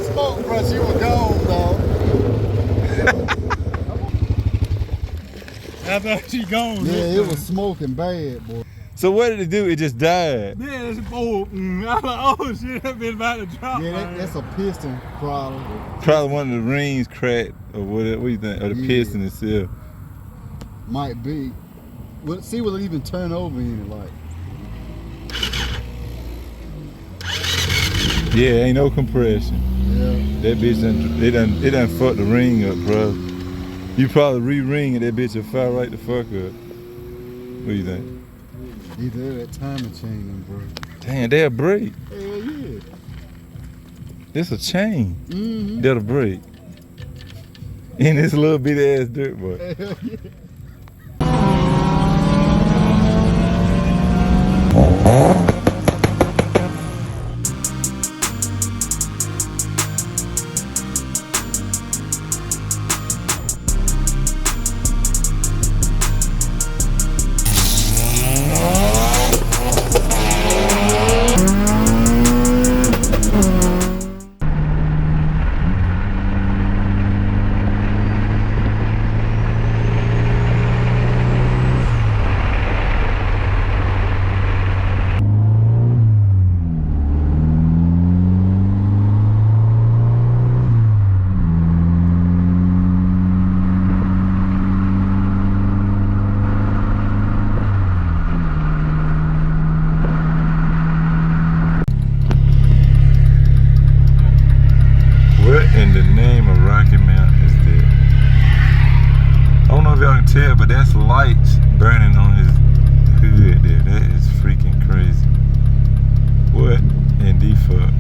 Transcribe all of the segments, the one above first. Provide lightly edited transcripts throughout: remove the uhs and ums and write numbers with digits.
smoke, bro. She was gone, dog. I thought she gone. Yeah, it was smoking bad, boy. So what did it do? It just died. Yeah, it's oh, I'm like, oh shit, that been about to drop. Yeah, that's a piston problem. Probably one of the rings cracked or whatever. What do you think? Or the piston itself. Might be. Well, see, will it even turn over in it, like? Yeah, ain't no compression. Yeah. That bitch it done fucked the ring up, bro. You probably re-ring and that bitch will fire right the fuck up. What do you think? Either that timing chain, bro. Damn, they'll break. Hell yeah. This a chain. Mm-hmm. That'll break. In this little bitty ass dirt boy. Hell yeah. What in the name of Rocky Mountain is that? I don't know if y'all can tell, but that's lights burning on his hood there. That is freaking crazy. What in the fuck?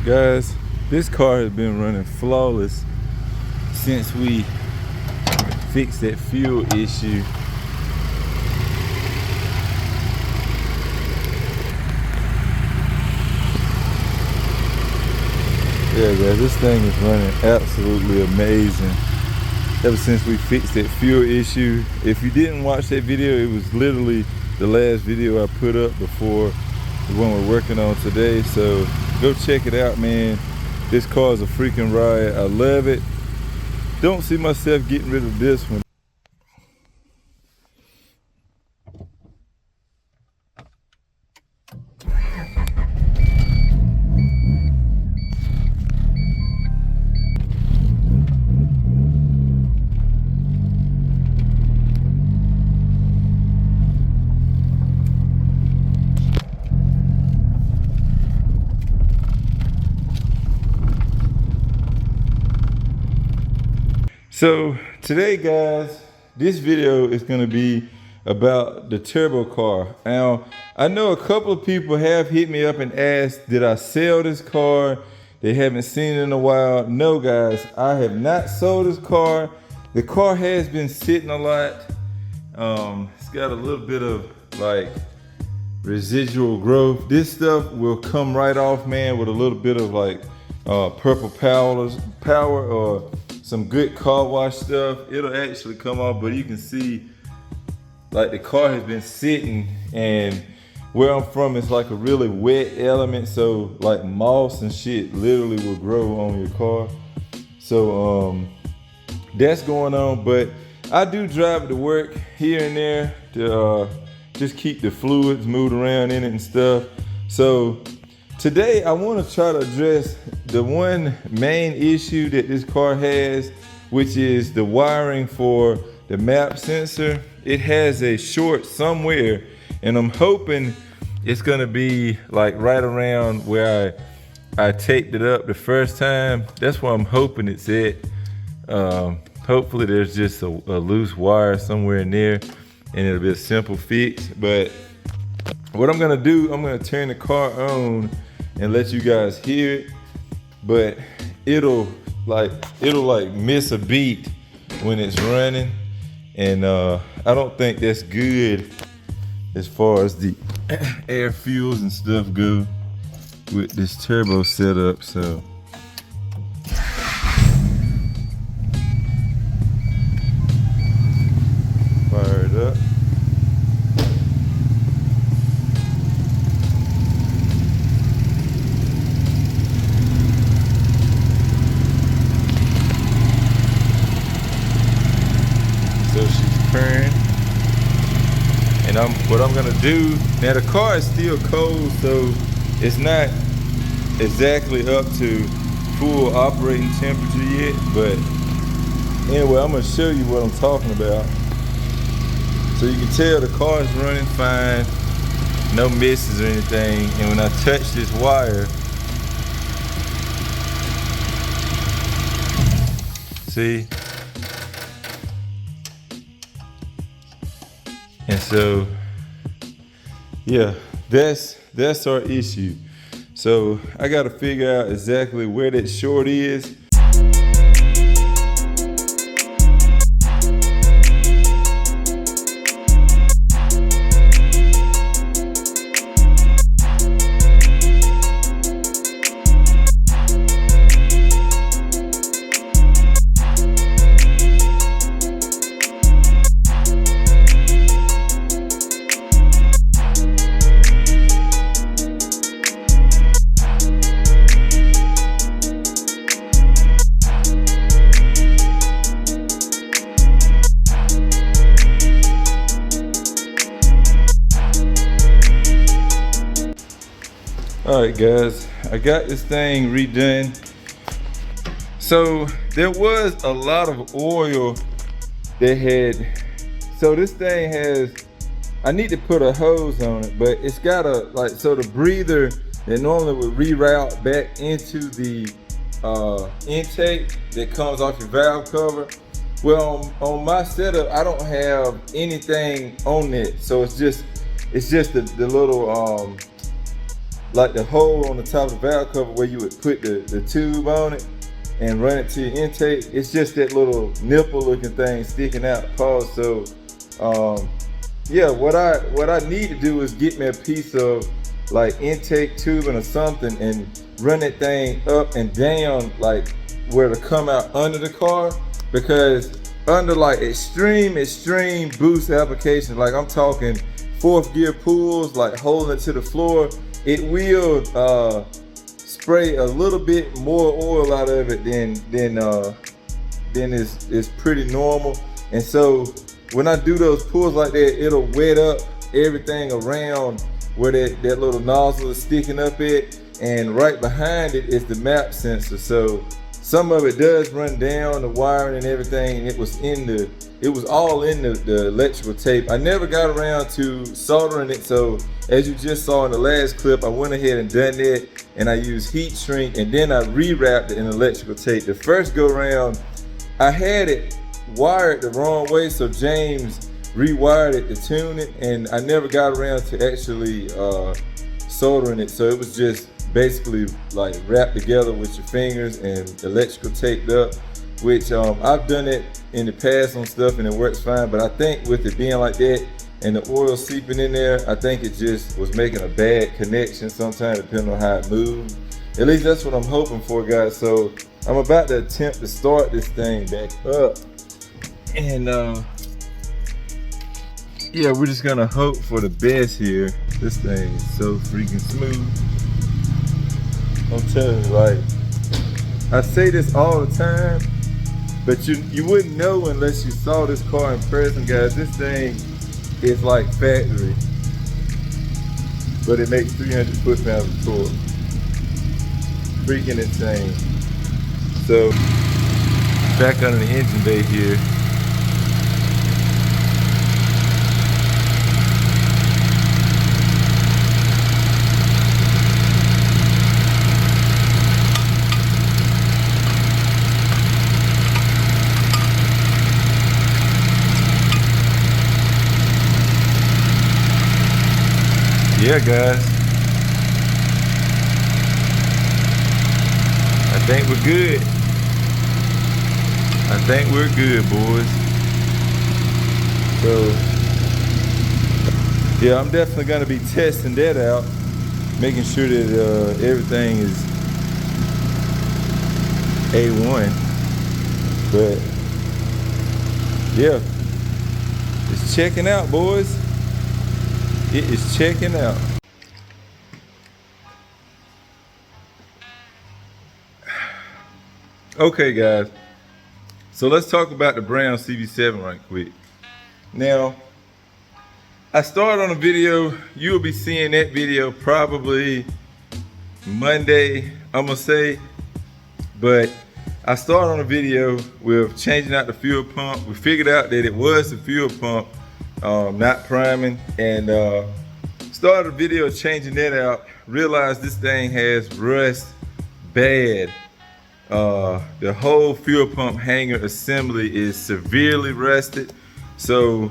Guys, this car has been running flawless since we fixed that fuel issue. Yeah guys, this thing is running absolutely amazing ever since we fixed that fuel issue. If you didn't watch that video, it was literally the last video I put up before the one we're working on today, so go check it out, man. This car is a freaking ride. I love it. Don't see myself getting rid of this one. So today guys, this video is gonna be about the turbo car. Now, I know a couple of people have hit me up and asked, did I sell this car? They haven't seen it in a while. No, guys, I have not sold this car. The car has been sitting a lot. It's got a little bit of like residual growth. This stuff will come right off, man, with a little bit of like purple power or some good car wash stuff. It'll actually come off, but you can see like the car has been sitting, and where I'm from, it's like a really wet element, so like moss and shit literally will grow on your car. So that's going on, but I do drive it to work here and there to just keep the fluids moved around in it and stuff. So today I want to try to address the one main issue that this car has, which is the wiring for the map sensor. It has a short somewhere, and I'm hoping it's gonna be like right around where I taped it up the first time. That's where I'm hoping it's at. Hopefully there's just a loose wire somewhere in there, and it'll be a simple fix. But what I'm gonna do, I'm gonna turn the car on and let you guys hear it, but it'll like miss a beat when it's running, and I don't think that's good as far as the air fuels and stuff go with this turbo setup. So fire it up. So she's purring. And what I'm gonna do, now the car is still cold, so it's not exactly up to full operating temperature yet, but anyway, I'm gonna show you what I'm talking about. So you can tell the car is running fine, no misses or anything, and when I touch this wire, see? And so, yeah, that's our issue. So I gotta figure out exactly where that short is. All right, guys, I got this thing redone. So there was a lot of oil that had, so this thing has, I need to put a hose on it, but it's got a, like, so the breather that normally would reroute back into the intake that comes off your valve cover. Well, on my setup, I don't have anything on it. So it's just the little, like the hole on the top of the valve cover where you would put the tube on it and run it to your intake. It's just that little nipple looking thing sticking out the pause. So yeah, what I need to do is get me a piece of like intake tubing or something and run that thing up and down, like where to come out under the car, because under like extreme boost application, like I'm talking 4th gear pulls, like holding it to the floor, it will spray a little bit more oil out of it than is pretty normal. And so when I do those pulls like that, it'll wet up everything around where that little nozzle is sticking up at, and right behind it is the map sensor. So some of it does run down the wiring and everything, and it was all in the electrical tape. I never got around to soldering it, so as you just saw in the last clip, I went ahead and done that, and I used heat shrink, and then I rewrapped it in electrical tape. The first go round, I had it wired the wrong way, so James rewired it to tune it, and I never got around to actually soldering it. So it was just basically like wrapped together with your fingers and electrical taped up, which I've done it in the past on stuff and it works fine. But I think with it being like that and the oil seeping in there, I think it just was making a bad connection sometimes, depending on how it moved. At least that's what I'm hoping for, guys. So I'm about to attempt to start this thing back up, and yeah, we're just gonna hope for the best here. This thing is so freaking smooth. I'm telling you, like, I say this all the time, but you wouldn't know unless you saw this car in person, guys. This thing is like factory, but it makes 300 foot-pounds of torque. Freaking insane. So, back under the engine bay here. Yeah, guys, I think we're good. I think we're good, boys. So, yeah, I'm definitely gonna be testing that out, making sure that everything is A1. But yeah, it's checking out, boys. It is checking out. Okay, guys. So let's talk about the Brown CV7 right quick. Now, I started on a video. You'll be seeing that video probably Monday, I'm gonna say. But I started on a video with changing out the fuel pump. We figured out that it was the fuel pump, not priming, and started a video changing that out. Realized this thing has rust bad. The whole fuel pump hanger assembly is severely rusted. So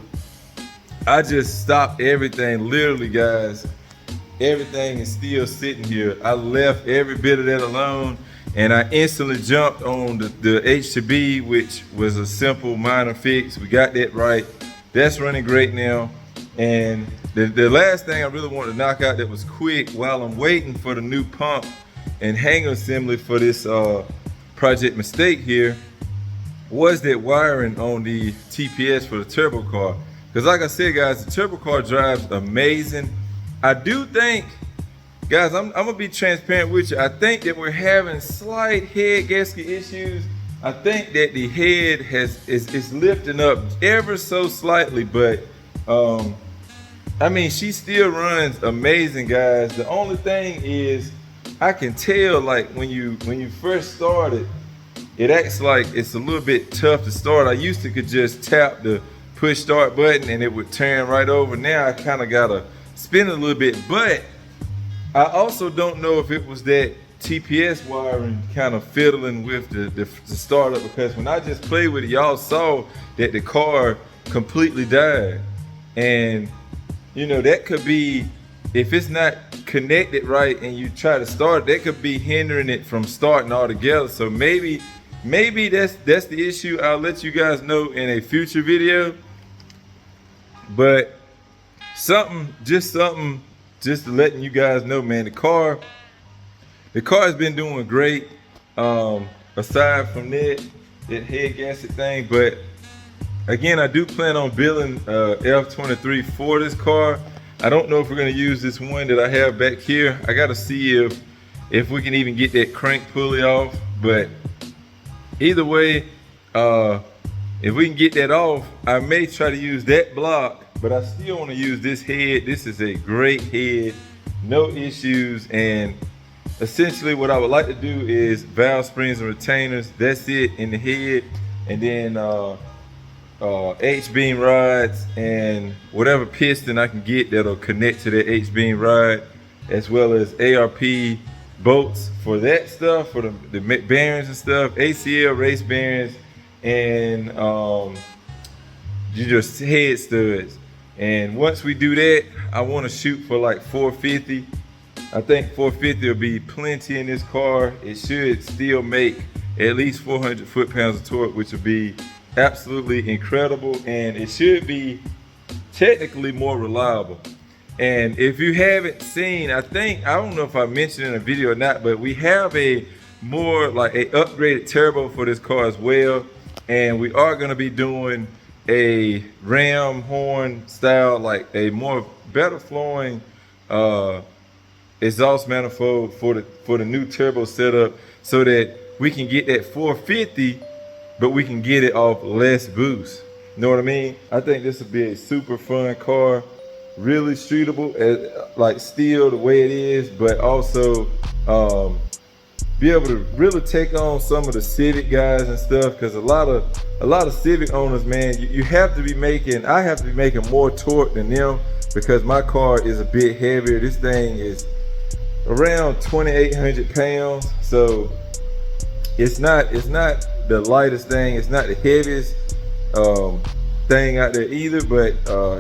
I just stopped everything, literally, guys. Everything is still sitting here. I left every bit of that alone, and I instantly jumped on the H2B, which was a simple minor fix. We got that right. That's running great now. And the last thing I really wanted to knock out that was quick while I'm waiting for the new pump and hanger assembly for this project mistake here was that wiring on the TPS for the turbo car. Because like I said, guys, the turbo car drives amazing. I do think, guys, I'm gonna be transparent with you. I think that we're having slight head gasket issues. I think that the head is lifting up ever so slightly, but I mean, she still runs amazing, guys. The only thing is, I can tell, like, when you first started, it acts like it's a little bit tough to start. I used to could just tap the push start button and it would turn right over. Now I kind of gotta spin it a little bit, but I also don't know if it was that TPS wiring kind of fiddling with the startup, because when I just played with it, y'all saw that the car completely died. And you know, that could be, if it's not connected right and you try to start, that could be hindering it from starting altogether. So maybe that's the issue. I'll let you guys know in a future video. But just letting you guys know, man, the car has been doing great. Aside from that head gasket thing, but again, I do plan on building F23 for this car. I don't know if we're gonna use this one that I have back here. I gotta see if we can even get that crank pulley off. But either way, if we can get that off, I may try to use that block, but I still wanna use this head. This is a great head, no issues. And essentially what I would like to do is valve springs and retainers. That's it in the head. And then H-beam rods and whatever piston I can get that'll connect to that H-beam rod, as well as ARP bolts for that stuff, for the bearings and stuff, ACL race bearings, and just head studs. And once we do that, I want to shoot for like 450. I think 450 will be plenty in this car. It should still make at least 400 foot-pounds of torque, which would be absolutely incredible. And it should be technically more reliable. And if you haven't seen, I don't know if I mentioned in a video or not, but we have a more like a upgraded turbo for this car as well. And we are gonna be doing a ram horn style, like a more better flowing exhaust manifold for the new turbo setup, so that we can get that 450, but we can get it off less boost. You know what I mean? I think this would be a super fun car, really streetable, like still the way it is, but also be able to really take on some of the Civic guys and stuff, because a lot of Civic owners, man, you have to be making, I have to be making more torque than them, because my car is a bit heavier. This thing is around 2,800 pounds, so it's not the lightest thing, it's not the heaviest thing out there either, but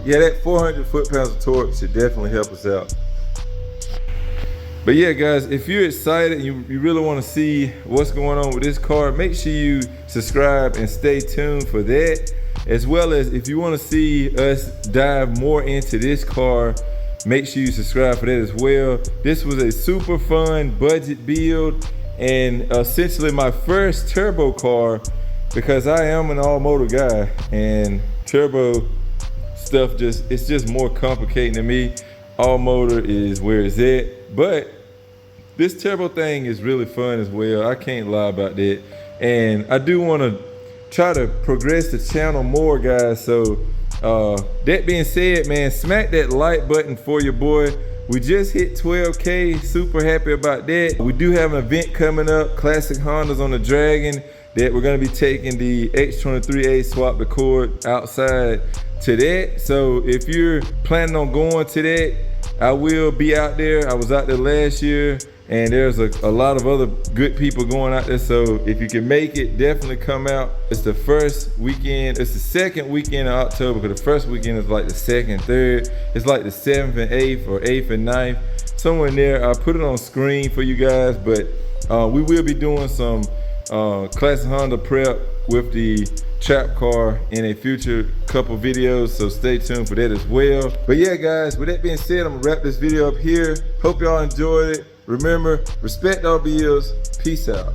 yeah, that 400 foot-pounds of torque should definitely help us out. But yeah, guys, if you're excited and you really want to see what's going on with this car, make sure you subscribe and stay tuned for that. As well as if you want to see us dive more into this car, make sure you subscribe for that as well. This was a super fun budget build, and essentially my first turbo car, because I am an all motor guy, and turbo stuff it's just more complicating to me. All motor is where it's at, but this turbo thing is really fun as well. I can't lie about that. And I do want to try to progress the channel more, guys. So that being said, man, smack that like button for your boy. We just hit 12K, super happy about that. We do have an event coming up, Classic Hondas on the Dragon, that we're gonna be taking the X23A swap the cord outside to that. So if you're planning on going to that, I will be out there. I was out there last year, and there's a lot of other good people going out there. So if you can make it, definitely come out. It's the first weekend, it's the second weekend of October, because the first weekend is like the 2nd, 3rd. It's like the 7th and 8th, or 8th and 9th, somewhere in there. I'll put it on screen for you guys, but we will be doing some Classic Honda prep with the trap car in a future couple videos, so stay tuned for that as well. But yeah, guys, with that being said, I'm gonna wrap this video up here. Hope y'all enjoyed it. Remember, respect all bills. Peace out.